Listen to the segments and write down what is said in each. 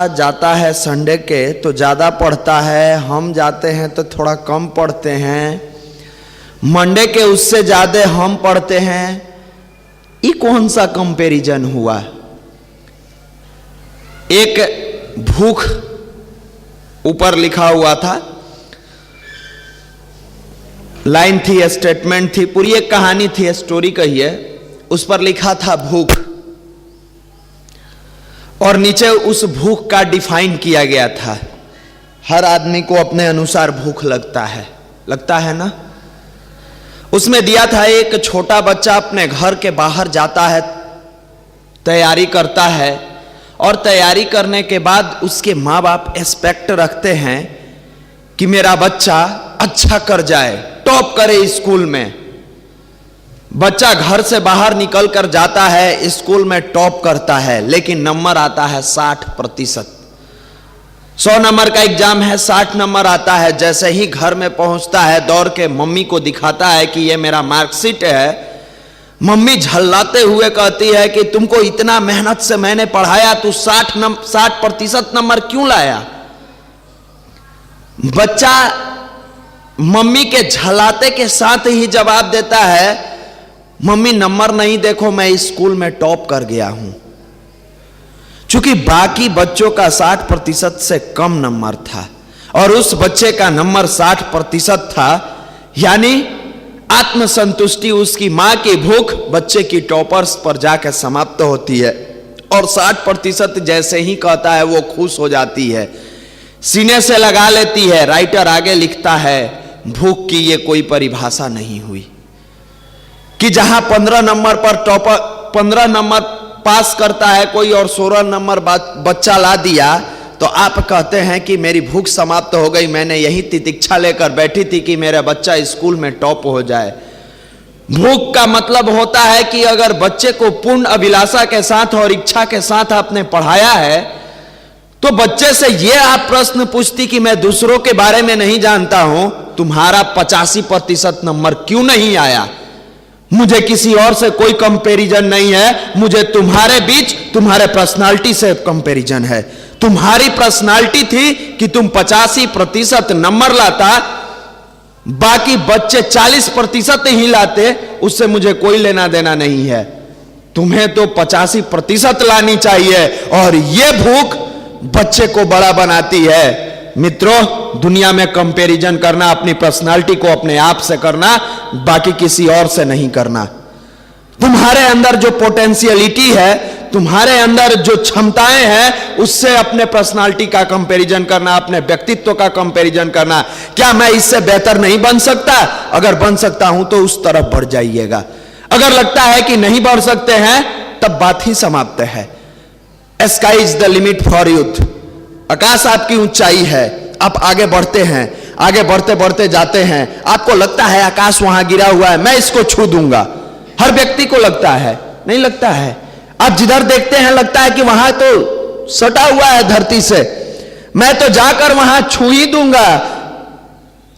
जाता है संडे के तो ज़्यादा पढ़ता है, हम जाते हैं तो थोड़ा कम पढ़ते हैं, मंडे के उससे ज़्यादा हम पढ़ते हैं। ये कौन सा कंपैरिजन हुआ? एक भूख ऊपर लिखा हुआ था, लाइन थी, स्टेटमेंट थी, पूरी एक कहानी थी, स्टोरी कही है, उस पर लिखा था भूख, और नीचे उस भूख का डिफाइन किया गया था। हर आदमी को अपने अनुसार भूख लगता है ना। उसमें दिया था एक छोटा बच्चा अपने घर के बाहर जाता है, तैयारी करता है, और तैयारी करने के बाद उसके माँ बाप एक्सपेक्ट रखते हैं कि मेरा बच्चा अच्छा कर जाए, टॉप करे स्कूल में। बच्चा घर से बाहर निकल कर जाता है, स्कूल में टॉप करता है, लेकिन नंबर आता है 60%। 100 नंबर का एग्जाम है, 60 नंबर आता है। जैसे ही घर में पहुंचता है, दौड़ के मम्मी को दिखाता है कि ये मेरा मार्कशीट है। मम्मी झल्लाते हुए कहती है कि तुमको इतना मेहनत से मैंने पढ़ाया, तू 60% नंबर क्यों लाया? बच्चा मम्मी के झल्लाते के साथ ही जवाब देता है, मम्मी नंबर नहीं देखो, मैं स्कूल में टॉप कर गया हूं। चूंकि बाकी बच्चों का 60% से कम नंबर था और उस बच्चे का नंबर 60% था, यानी आत्मसंतुष्टि, उसकी मां की भूख बच्चे की टॉपर्स पर जाकर समाप्त होती है, और 60% जैसे ही कहता है वो खुश हो जाती है, सीने से लगा लेती है। राइटर आगे लिखता है, भूख की ये कोई परिभाषा नहीं हुई कि जहां 15 नंबर पर टॉपर 15 नंबर पास करता है कोई और 16 नंबर बच्चा ला दिया तो आप कहते हैं कि मेरी भूख समाप्त हो गई, मैंने यही तितिक्षा लेकर बैठी थी कि मेरा बच्चा स्कूल में टॉप हो जाए। भूख का मतलब होता है कि अगर बच्चे को पूर्ण अभिलाषा के साथ और इच्छा के साथ आपने पढ़ाया है तो बच्चे से यह आप प्रश्न पूछती कि मैं दूसरों के बारे में नहीं जानता हूं, तुम्हारा 85% नंबर क्यों नहीं आया? मुझे किसी और से कोई कंपैरिजन नहीं है, मुझे तुम्हारे बीच तुम्हारे पर्सनालिटी से कंपैरिजन है। तुम्हारी पर्सनालिटी थी कि तुम 85% नंबर लाता, बाकी बच्चे 40% ही लाते, उससे मुझे कोई लेना देना नहीं है। तुम्हें तो 85% लानी चाहिए, और यह भूख बच्चे को बड़ा बनाती है। मित्रों, दुनिया में कंपैरिजन करना अपनी पर्सनालिटी को अपने आप से करना, बाकी किसी और से नहीं करना। तुम्हारे अंदर जो पोटेंशियलिटी है, तुम्हारे अंदर जो क्षमताएं हैं, उससे अपने पर्सनालिटी का कंपैरिजन करना, अपने व्यक्तित्व का कंपैरिजन करना। क्या मैं इससे बेहतर नहीं बन सकता? अगर बन सकता हूं तो उस तरफ बढ़ जाइएगा। अगर लगता है कि नहीं बढ़ सकते हैं, तब बात ही समाप्त है। Sky is the limit for youth. आकाश आपकी ऊंचाई है, आप आगे बढ़ते हैं, आगे बढ़ते बढ़ते जाते हैं। आपको लगता है आकाश वहां गिरा हुआ है, मैं इसको छू दूंगा। हर व्यक्ति को लगता है, नहीं लगता है। आप जिधर देखते हैं लगता है कि वहां तो सटा हुआ है धरती से, मैं तो जाकर वहां छू ही दूंगा।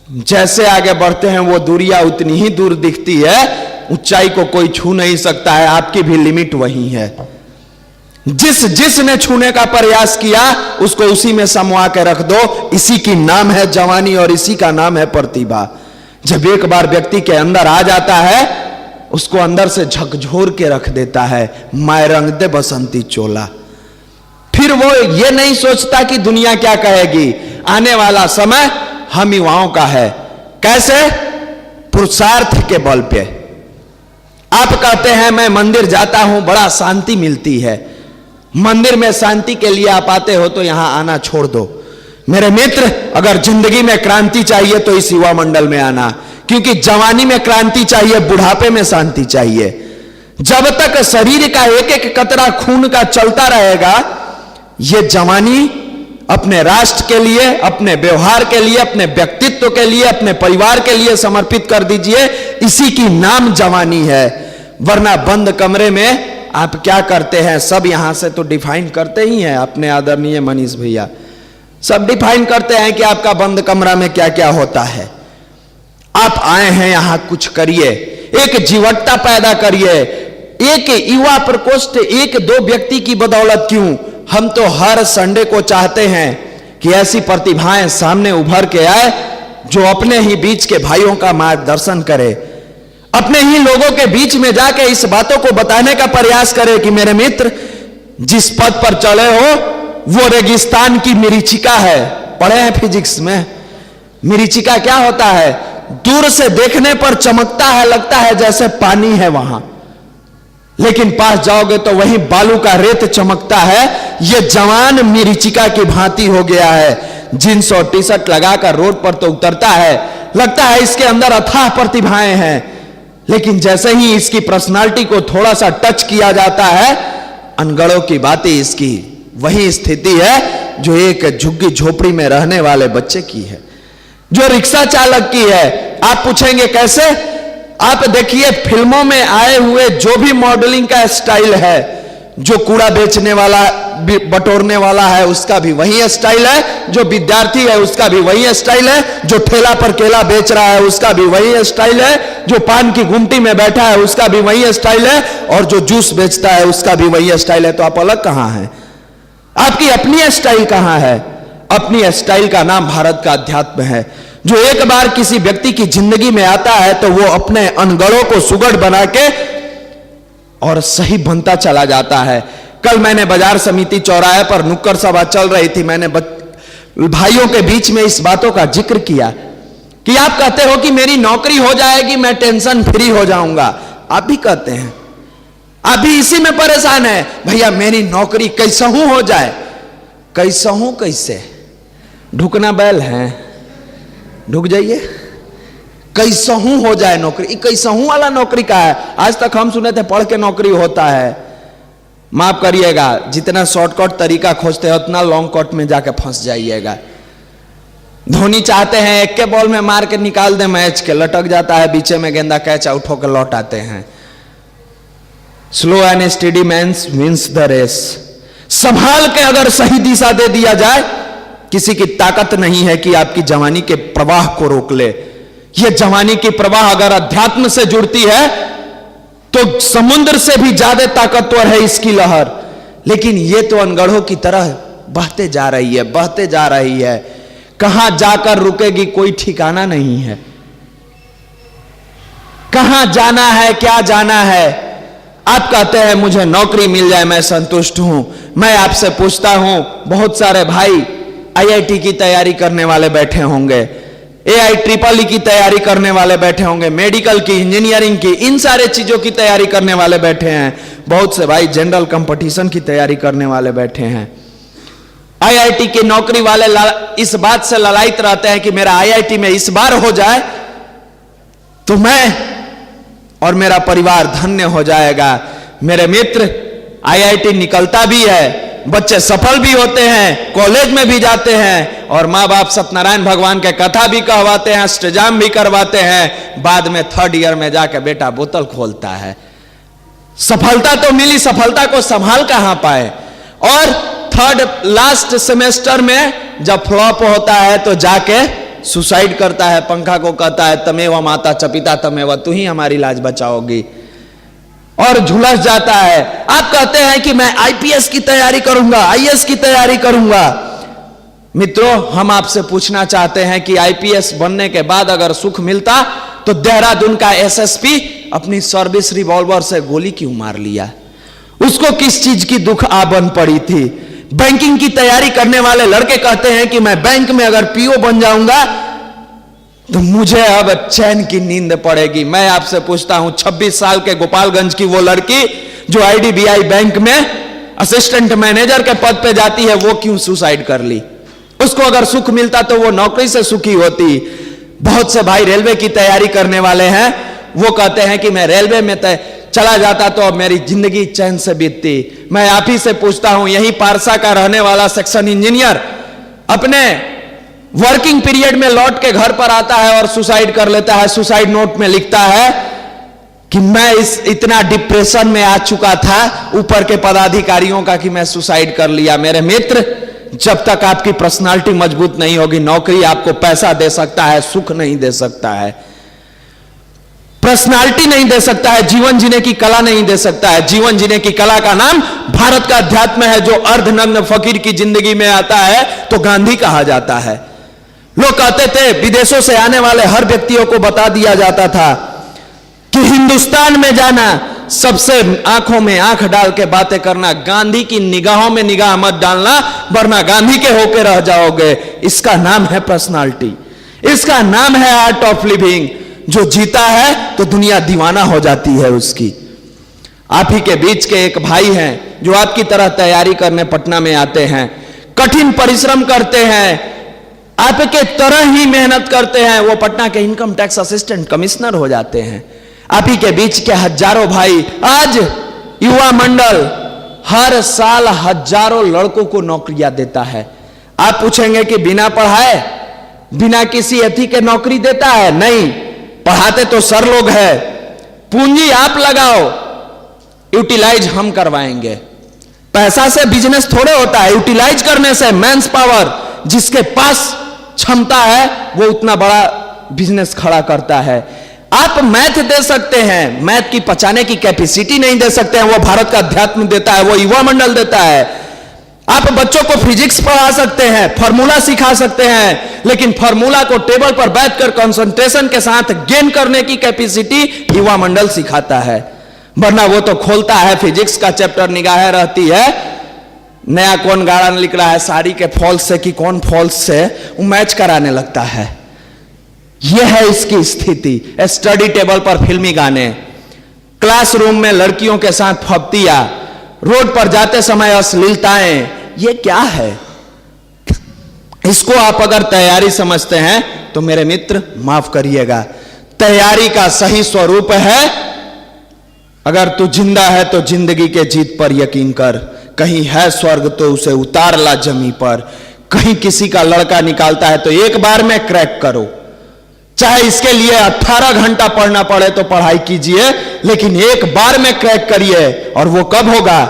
जैसे आगे बढ़ते हैं वो दूरियां उतनी ही दूर दिखती है। ऊंचाई को कोई छू नहीं सकता है, आपकी भी लिमिट वही है। जिसने छूने का प्रयास किया उसको उसी में समवा के रख दो। इसी की नाम है जवानी और इसी का नाम है प्रतिभा। जब एक बार व्यक्ति के अंदर आ जाता है, उसको अंदर से झकझोर के रख देता है, मैं रंग दे बसंती चोला। फिर वो ये नहीं सोचता कि दुनिया क्या कहेगी। आने वाला समय हम युवाओं का है। कैसे? पुरुषार्थ के बल पे। आप कहते हैं मैं मंदिर जाता हूं, बड़ा शांति मिलती है। मंदिर में शांति के लिए आप आते हो तो यहां आना छोड़ दो। मेरे मित्र, अगर जिंदगी में क्रांति चाहिए तो इस युवा मंडल में आना, क्योंकि जवानी में क्रांति चाहिए, बुढ़ापे में शांति चाहिए। जब तक शरीर का एक एक कतरा खून का चलता रहेगा, यह जवानी अपने राष्ट्र के लिए, अपने व्यवहार के लिए, अपने व्यक्तित्व के लिए, अपने परिवार के लिए समर्पित कर दीजिए। इसी की नाम जवानी है। वरना बंद कमरे में आप क्या करते हैं? सब यहां से तो डिफाइन करते ही हैं, अपने आदरणीय मनीष भैया सब डिफाइन करते हैं कि आपका बंद कमरा में क्या क्या होता है। आप आए हैं यहां, कुछ करिए, एक जीवटता पैदा करिए। एक युवा प्रकोष्ठ, एक दो व्यक्ति की बदौलत क्यों, हम तो हर संडे को चाहते हैं कि ऐसी प्रतिभाएं सामने उभर के आए जो अपने ही बीच के भाइयों का मार्गदर्शन करे, अपने ही लोगों के बीच में जाके इस बातों को बताने का प्रयास करे कि मेरे मित्र, जिस पद पर चले हो वो रेगिस्तान की मरीचिका है। पढ़े हैं फिजिक्स में, मरीचिका क्या होता है? दूर से देखने पर चमकता है, लगता है जैसे पानी है वहां, लेकिन पास जाओगे तो वही बालू का रेत चमकता है। यह जवान मरीचिका की भांति हो गया है। जींस और टी शर्ट लगाकर रोड पर तो उतरता है, लगता है इसके अंदर अथाह प्रतिभाएं हैं, लेकिन जैसे ही इसकी पर्सनालिटी को थोड़ा सा टच किया जाता है, अनगढ़ों की बातें इसकी वही स्थिति है जो एक झुग्गी झोपड़ी में रहने वाले बच्चे की है, जो रिक्शा चालक की है। आप पूछेंगे कैसे? आप देखिए फिल्मों में आए हुए जो भी मॉडलिंग का स्टाइल है, जो कूड़ा बेचने वाला बटोरने वाला है उसका भी वही स्टाइल है, जो विद्यार्थी है उसका भी वही स्टाइल है, जो ठेला पर केला बेच रहा है उसका भी वही स्टाइल है, जो पान की गुमटी में बैठा है उसका भी वही स्टाइल है, और जो जूस बेचता है उसका भी वही स्टाइल है। तो आप अलग कहां हैं? आपकी अपनी स्टाइल कहां है? अपनी स्टाइल का नाम भारत का अध्यात्म है, जो एक बार किसी व्यक्ति की जिंदगी में आता है तो वो अपने अनगढ़ों को सुगढ़ बना के और सही बनता चला जाता है। कल मैंने बाजार समिति चौराहे पर नुक्कड़ सभा चल रही थी, मैंने भाइयों के बीच में इस बातों का जिक्र किया कि आप कहते हो कि मेरी नौकरी हो जाएगी, मैं टेंशन फ्री हो जाऊंगा। आप भी कहते हैं, आप भी इसी में परेशान है, भैया मेरी नौकरी कैसहू हो जाए। कैसहू कैसे? ढुकना बैल है, ढुक जाइए। कैसहू हो जाए नौकरी, कैसहू वाला नौकरी का है? आज तक हम सुने थे पढ़ के नौकरी होता है। माफ करिएगा, जितना शॉर्टकट तरीका खोजते हैं उतना लॉन्ग कट में जाके फंस जाइएगा। धोनी चाहते हैं एक के बॉल में मार के निकाल दे मैच के, लटक जाता है बीचे में गेंदा, कैच आउट होकर लौट आते हैं। Slow and steady man's wins the race. संभाल के अगर सही दिशा दे दिया जाए, किसी की ताकत नहीं है कि आपकी जवानी के प्रवाह को रोक ले। यह जवानी की प्रवाह अगर अध्यात्म से जुड़ती है तो समुद्र से भी ज्यादा ताकतवर है इसकी लहर, लेकिन यह तो अनगढ़ों की तरह बहते जा रही है, बहते जा रही है। कहां जाकर रुकेगी कोई ठिकाना नहीं है। कहां जाना है, क्या जाना है? आप कहते हैं मुझे नौकरी मिल जाए मैं संतुष्ट हूं। मैं आपसे पूछता हूं, बहुत सारे भाई आईआईटी की तैयारी करने वाले बैठे होंगे, AIEEE की तैयारी करने वाले बैठे होंगे, मेडिकल की, इंजीनियरिंग की, इन सारे चीजों की तैयारी करने वाले बैठे हैं। बहुत से भाई जनरल कंपटीशन की तैयारी करने वाले बैठे हैं। आईआईटी की नौकरी वाले इस बात से ललायित रहते हैं कि मेरा आईआईटी में इस बार हो जाए तो मैं और मेरा परिवार धन्य हो जाएगा। मेरे मित्र, आईआईटी निकलता भी है, बच्चे सफल भी होते हैं, कॉलेज में भी जाते हैं, और माँ बाप सत्यनारायण भगवान के कथा भी कहवाते हैं, अष्टजाम भी करवाते हैं। बाद में 3rd ईयर में जाके बेटा बोतल खोलता है। सफलता तो मिली, सफलता को संभाल कहां पाए? और 3rd लास्ट सेमेस्टर में जब फ्लॉप होता है तो जाके सुसाइड करता है, पंखा को कहता है तमेव माता च पिता तमेव, तू ही हमारी लाज बचाओगी, और झुलस जाता है। आप कहते हैं कि मैं आईपीएस की तैयारी करूंगा, आईएएस की तैयारी करूंगा। मित्रों, हम आपसे पूछना चाहते हैं कि आईपीएस बनने के बाद अगर सुख मिलता तो देहरादून का एसएसपी अपनी सर्विस रिवॉल्वर से गोली क्यों मार लिया? उसको किस चीज की दुख आ बन पड़ी थी? बैंकिंग की तैयारी करने वाले लड़के कहते हैं कि मैं बैंक में अगर पीओ बन जाऊंगा तो मुझे अब चैन की नींद पड़ेगी। मैं आपसे पूछता हूं, 26 साल के गोपालगंज की वो लड़की जो आईडीबीआई बैंक में असिस्टेंट मैनेजर के पद पे जाती है, वो क्यों सुसाइड कर ली? उसको अगर सुख मिलता तो वो नौकरी से सुखी होती। बहुत से भाई रेलवे की तैयारी करने वाले हैं, वो कहते हैं कि मैं रेलवे में चला जाता तो अब मेरी जिंदगी चैन से बीतती। मैं आप ही से पूछता हूं, यही पारसा का रहने वाला सेक्शन इंजीनियर अपने वर्किंग पीरियड में लौट के घर पर आता है और सुसाइड कर लेता है। सुसाइड नोट में लिखता है कि मैं इतना डिप्रेशन में आ चुका था ऊपर के पदाधिकारियों का कि मैं सुसाइड कर लिया। मेरे मित्र, जब तक आपकी पर्सनालिटी मजबूत नहीं होगी, नौकरी आपको पैसा दे सकता है, सुख नहीं दे सकता है। पर्सनालिटी नहीं दे सकता है, जीवन जीने की कला नहीं दे सकता है। जीवन जीने की कला का नाम भारत का अध्यात्म है, जो अर्धनग्न फकीर की जिंदगी में आता है तो गांधी कहा जाता है। लोग कहते थे, विदेशों से आने वाले हर व्यक्तियों को बता दिया जाता था कि हिंदुस्तान में जाना, सबसे आंखों में आंख डाल के बातें करना, गांधी की निगाहों में निगाह मत डालना वरना गांधी के होके रह जाओगे। इसका नाम है पर्सनालिटी, इसका नाम है आर्ट ऑफ लिविंग। जो जीता है तो दुनिया दीवाना हो जाती है उसकी। आप ही के बीच के एक भाई हैं जो आपकी तरह तैयारी करने पटना में आते हैं, कठिन परिश्रम करते हैं, आपके तरह ही मेहनत करते हैं। वो पटना के इनकम टैक्स असिस्टेंट कमिश्नर हो जाते हैं। आप ही के बीच के हजारों भाई, आज युवा मंडल हर साल हजारों लड़कों को नौकरियां देता है। आप पूछेंगे कि बिना पढ़ाए, बिना किसी अथी के नौकरी देता है? नहीं, पढ़ाते तो सर लोग है। पूंजी आप लगाओ, यूटिलाइज हम करवाएंगे। पैसा से बिजनेस थोड़े होता है, यूटिलाइज करने से। मैंस पावर, जिसके पास क्षमता है वो उतना बड़ा बिजनेस खड़ा करता है। आप मैथ दे सकते हैं, मैथ की पचाने की कैपेसिटी नहीं दे सकते हैं, वो भारत का अध्यात्म देता है, वो युवा मंडल देता है। आप बच्चों को फिजिक्स पढ़ा सकते हैं, फार्मूला सिखा सकते हैं, लेकिन फार्मूला को टेबल पर बैठकर कंसंट्रेशन के साथ गेन करने की कैपेसिटी युवा मंडल सिखाता है। वरना वो तो खोलता है फिजिक्स का चैप्टर, निगाहें रहती है नया कौन गाड़ा लिख रहा है साड़ी के फॉल्स से कि कौन फॉल्स से, वो मैच कराने लगता है। यह है इसकी स्थिति। स्टडी टेबल पर फिल्मी गाने, क्लासरूम में लड़कियों के साथ फप्तियां, रोड पर जाते समय अश्लीलताएं, ये क्या है? इसको आप अगर तैयारी समझते हैं तो मेरे मित्र माफ करिएगा, तैयारी का सही स्वरूप है, अगर तू जिंदा है तो जिंदगी के जीत पर यकीन कर। कहीं है स्वर्ग तो उसे उतार ला जमी पर। कहीं किसी का लड़का निकालता है तो एक बार में क्रैक करो। चाहे इसके लिए 18 घंटा पढ़ना पड़े तो पढ़ाई कीजिए, लेकिन एक बार में क्रैक करिए। और वो कब होगा?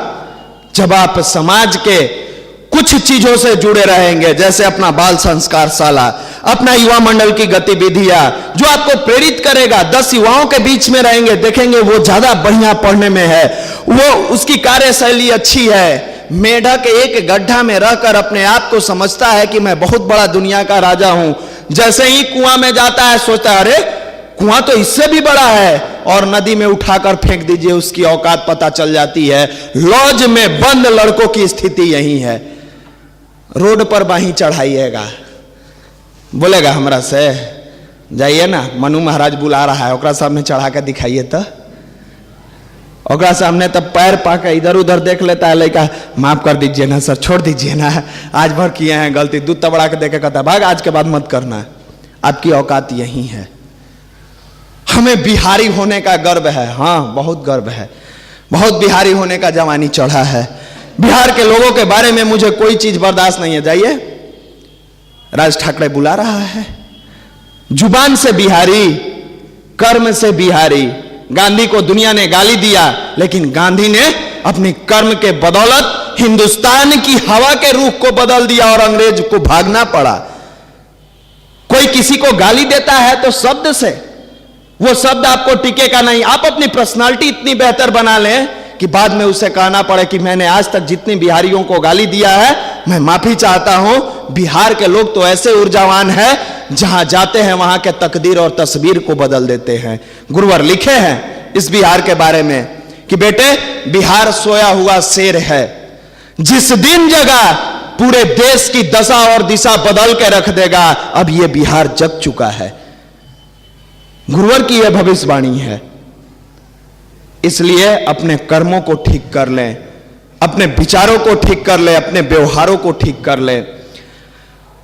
जब आप समाज के कुछ चीजों से जुड़े रहेंगे, जैसे अपना बाल संस्कार शाला, अपना युवा मंडल की गतिविधियां, जो आपको प्रेरित करेगा। 10 युवाओं के बीच में रहेंगे, देखेंगे वो ज्यादा बढ़िया पढ़ने में है, वो उसकी कार्यशैली अच्छी है। मेढक एक गड्ढा में रहकर अपने आप को समझता है कि मैं बहुत बड़ा दुनिया का राजा हूं। जैसे ही कुआं में जाता है सोचता है अरे कुआं तो इससे भी बड़ा है, और नदी में उठाकर फेंक दीजिए, उसकी औकात पता चल जाती है। लॉज में बंद लड़कों की स्थिति यही है। रोड पर बाही चढ़ाइएगा, बोलेगा हमरा से, जाइए ना मनु महाराज बुला रहा है, ओकरा सामने चढ़ा के दिखाइए तो। ओकरा सामने तब पैर पाके इधर उधर देख लेता है लड़का, माफ कर दीजिए ना सर, छोड़ दीजिए ना, आज भर किए हैं गलती, दूध तबड़ा के देखे कहता है भाग, आज के बाद मत करना। आपकी औकात यही है। हमें बिहारी होने का गर्व है, हाँ बहुत गर्व है, बहुत बिहारी होने का जवानी चढ़ा है। बिहार के लोगों के बारे में मुझे कोई चीज बर्दाश्त नहीं है। जाइए, राज ठाकरे बुला रहा है। जुबान से बिहारी, कर्म से बिहारी। गांधी को दुनिया ने गाली दिया, लेकिन गांधी ने अपने कर्म के बदौलत हिंदुस्तान की हवा के रुख को बदल दिया और अंग्रेज को भागना पड़ा। कोई किसी को गाली देता है तो शब्द से, वो शब्द आपको टिकेगा नहीं। आप अपनी पर्सनालिटी इतनी बेहतर बना लें कि बाद में उसे कहना पड़े कि मैंने आज तक जितनी बिहारियों को गाली दिया है मैं माफी चाहता हूं। बिहार के लोग तो ऐसे ऊर्जावान हैं, जहां जाते हैं वहां के तकदीर और तस्वीर को बदल देते हैं। गुरुवर लिखे हैं इस बिहार के बारे में कि बेटे, बिहार सोया हुआ शेर है, जिस दिन जगा पूरे देश की दशा और दिशा बदल के रख देगा। अब यह बिहार जग चुका है। गुरुवर की यह भविष्यवाणी है। इसलिए अपने कर्मों को ठीक कर लें, अपने विचारों को ठीक कर लें, अपने व्यवहारों को ठीक कर लें।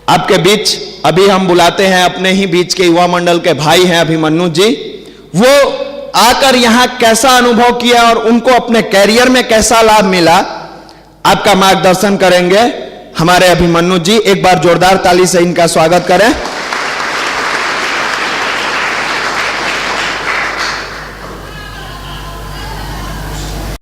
आपके बीच अभी हम बुलाते हैं अपने ही बीच के युवा मंडल के भाई हैं अभिमन्यु जी। वो आकर यहां कैसा अनुभव किया और उनको अपने कैरियर में कैसा लाभ मिला, आपका मार्गदर्शन करेंगे हमारे अभिमन्यु जी। एक बार जोरदार ताली से इनका स्वागत करें।